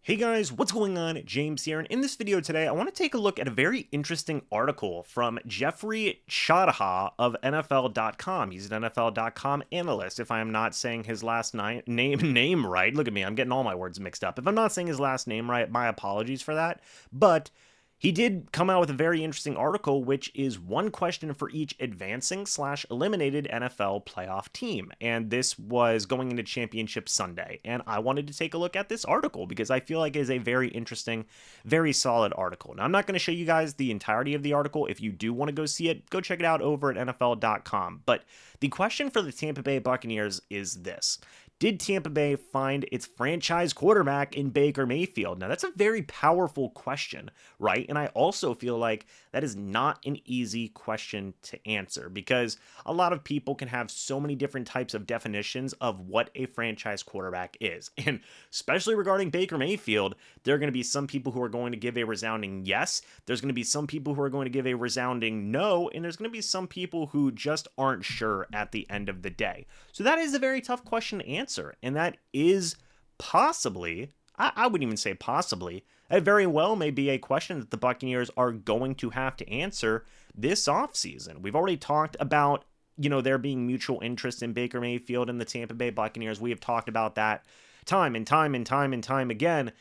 Hey guys, what's going on? James here, and in this video today, I want to take a look at a very interesting article from Jeffrey Chadaha of NFL.com. He's an NFL.com analyst. If I am not saying his last name right, look at me, I'm getting all my words mixed up. If I'm not saying his last name right, my apologies for that. But he did come out with a very interesting article, which is one question for each advancing/eliminated NFL playoff team. And this was going into Championship Sunday. And I wanted to take a look at this article because I feel like it is a very interesting, very solid article. Now, I'm not going to show you guys the entirety of the article. If you do want to go see it, go check it out over at NFL.com. But the question for the Tampa Bay Buccaneers is this: did Tampa Bay find its franchise quarterback in Baker Mayfield? Now, that's a very powerful question, right? And I also feel like that is not an easy question to answer because a lot of people can have so many different types of definitions of what a franchise quarterback is. And especially regarding Baker Mayfield, there are going to be some people who are going to give a resounding yes. There's going to be some people who are going to give a resounding no. And there's going to be some people who just aren't sure at the end of the day. So that is a very tough question to answer. And that is possibly, I wouldn't even say possibly, it very well may be a question that the Buccaneers are going to have to answer this offseason. We've already talked about, there being mutual interest in Baker Mayfield and the Tampa Bay Buccaneers. We have talked about that time and time and time and time again.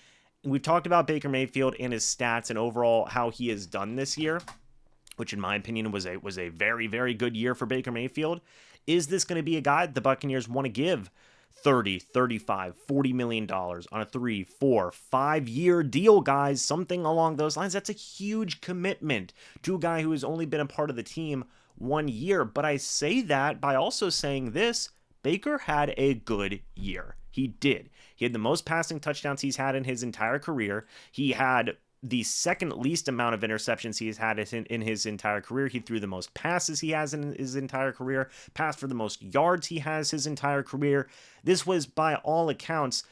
We've talked about Baker Mayfield and his stats and overall how he has done this year, which in my opinion was a very, very good year for Baker Mayfield. Is this going to be a guy the Buccaneers want to give 30, 35, $40 million on a 3, 4, 5-year deal, guys? Something along those lines. That's a huge commitment to a guy who has only been a part of the team 1 year. But I say that by also saying this: Baker had a good year. He did. He had the most passing touchdowns he's had in his entire career. He had the second least amount of interceptions he's had in his entire career. He threw the most passes he has in his entire career, passed for the most yards he has his entire career. This was, by all accounts,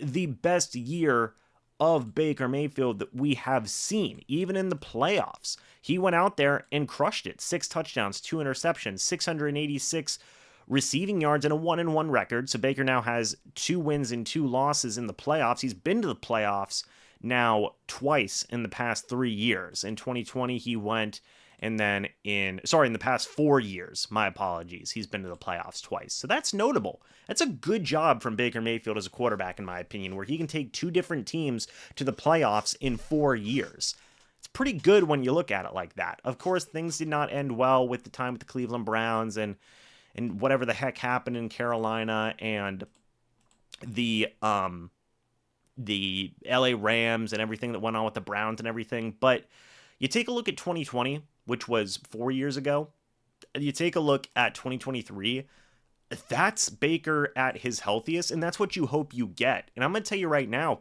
the best year of Baker Mayfield that we have seen, even in the playoffs. He went out there and crushed it. 6 touchdowns, 2 interceptions, 686 receiving yards, and a 1-1 record. So Baker now has 2 wins and 2 losses in the playoffs. He's been to the playoffs now twice in the past 3 years. In 2020, he went, and then in the past 4 years, my apologies, he's been to the playoffs twice. So that's notable. That's a good job from Baker Mayfield as a quarterback, in my opinion, where he can take 2 different teams to the playoffs in 4 years. It's pretty good when you look at it like that. Of course, things did not end well with the time with the Cleveland Browns and whatever the heck happened in Carolina and the LA Rams and everything that went on with the Browns and everything. But you take a look at 2020, which was 4 years ago. You take a look at 2023. That's Baker at his healthiest, and that's what you hope you get. And I'm going to tell you right now,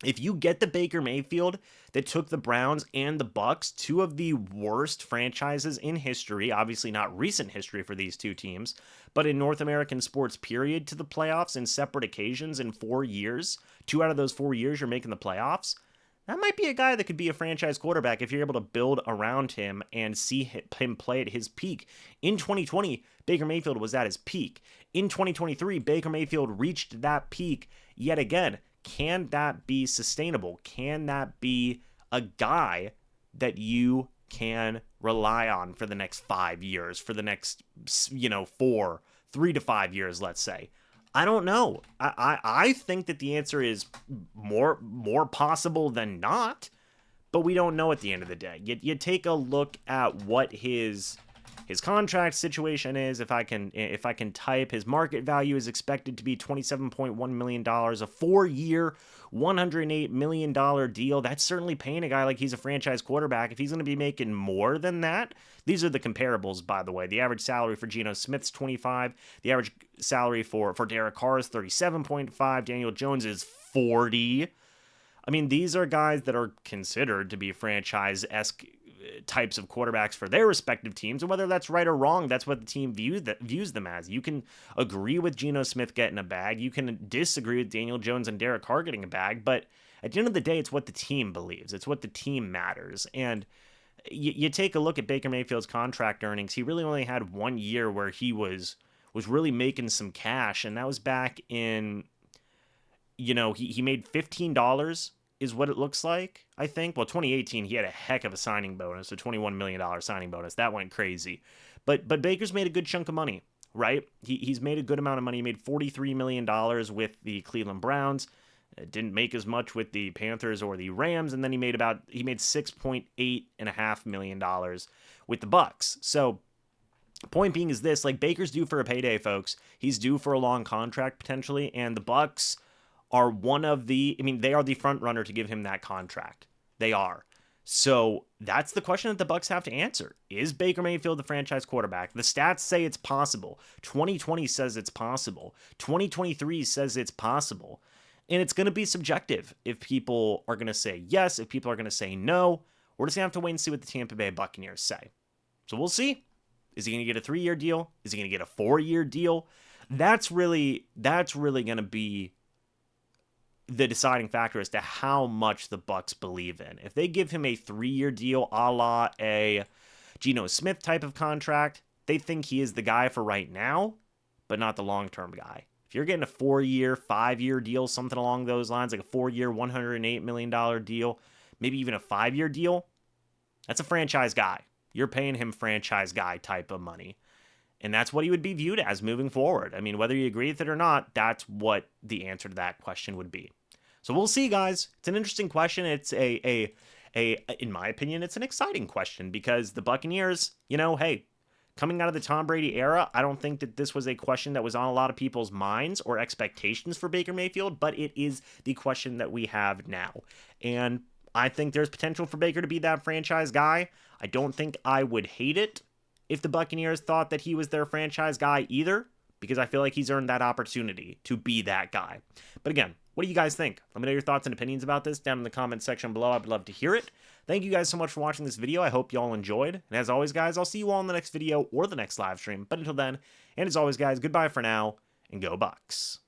if you get the Baker Mayfield that took the Browns and the Bucs, 2 of the worst franchises in history, obviously not recent history for these 2 teams, but in North American sports period, to the playoffs in separate occasions in 4 years, 2 out of those 4 years you're making the playoffs, that might be a guy that could be a franchise quarterback if you're able to build around him and see him play at his peak. In 2020, Baker Mayfield was at his peak. In 2023, Baker Mayfield reached that peak yet again. Can that be sustainable? Can that be a guy that you can rely on for the next 5 years, for the next, 3 to 5 years, let's say? I don't know. I think that the answer is more possible than not, but we don't know at the end of the day. You take a look at what his contract situation is. If I can type, his market value is expected to be $27.1 million, a 4-year, $108 million deal. That's certainly paying a guy like he's a franchise quarterback. If he's going to be making more than that, these are the comparables, by the way. The average salary for Geno Smith's 25. The average salary for Derek Carr is 37.5. Daniel Jones is 40. I mean, these are guys that are considered to be franchise-esque types of quarterbacks for their respective teams, and whether that's right or wrong, that's what the team views them as. You can agree with Geno Smith getting a bag, you can disagree with Daniel Jones and Derek Carr getting a bag, but at the end of the day, it's what the team believes. It's what the team matters. And you take a look at Baker Mayfield's contract earnings. He really only had 1 year where he was really making some cash, and that was back in he made $15 is what it looks like, I think. Well, 2018, he had a heck of a signing bonus, a $21 million signing bonus. That went crazy. But Baker's made a good chunk of money, right? He's made a good amount of money. He made $43 million with the Cleveland Browns. Didn't make as much with the Panthers or the Rams, and then he made $6.8 million with the Bucs. So point being is this, like, Baker's due for a payday, folks. He's due for a long contract potentially, and the Bucs are they are the front runner to give him that contract. They are. So that's the question that the Bucs have to answer. Is Baker Mayfield the franchise quarterback? The stats say it's possible. 2020 says it's possible. 2023 says it's possible. And it's going to be subjective if people are going to say yes, if people are going to say no. We're just going to have to wait and see what the Tampa Bay Buccaneers say. So we'll see. Is he going to get a 3-year deal? Is he going to get a 4-year deal? That's really going to be the deciding factor as to how much the Bucs believe in. If they give him a 3-year deal a la a Geno Smith type of contract, they think he is the guy for right now, but not the long-term guy. If you're getting a 4-year, 5-year deal, something along those lines, like a 4-year, $108 million deal, maybe even a 5-year deal, that's a franchise guy. You're paying him franchise guy type of money. And that's what he would be viewed as moving forward. I mean, whether you agree with it or not, that's what the answer to that question would be. So we'll see, guys. It's an interesting question. It's in my opinion, it's an exciting question because the Buccaneers, hey, coming out of the Tom Brady era, I don't think that this was a question that was on a lot of people's minds or expectations for Baker Mayfield, but it is the question that we have now. And I think there's potential for Baker to be that franchise guy. I don't think I would hate it if the Buccaneers thought that he was their franchise guy either, because I feel like he's earned that opportunity to be that guy. But again, what do you guys think? Let me know your thoughts and opinions about this down in the comment section below. I'd love to hear it. Thank you guys so much for watching this video. I hope you all enjoyed. And as always, guys, I'll see you all in the next video or the next live stream. But until then, and as always, guys, goodbye for now, and go Bucs.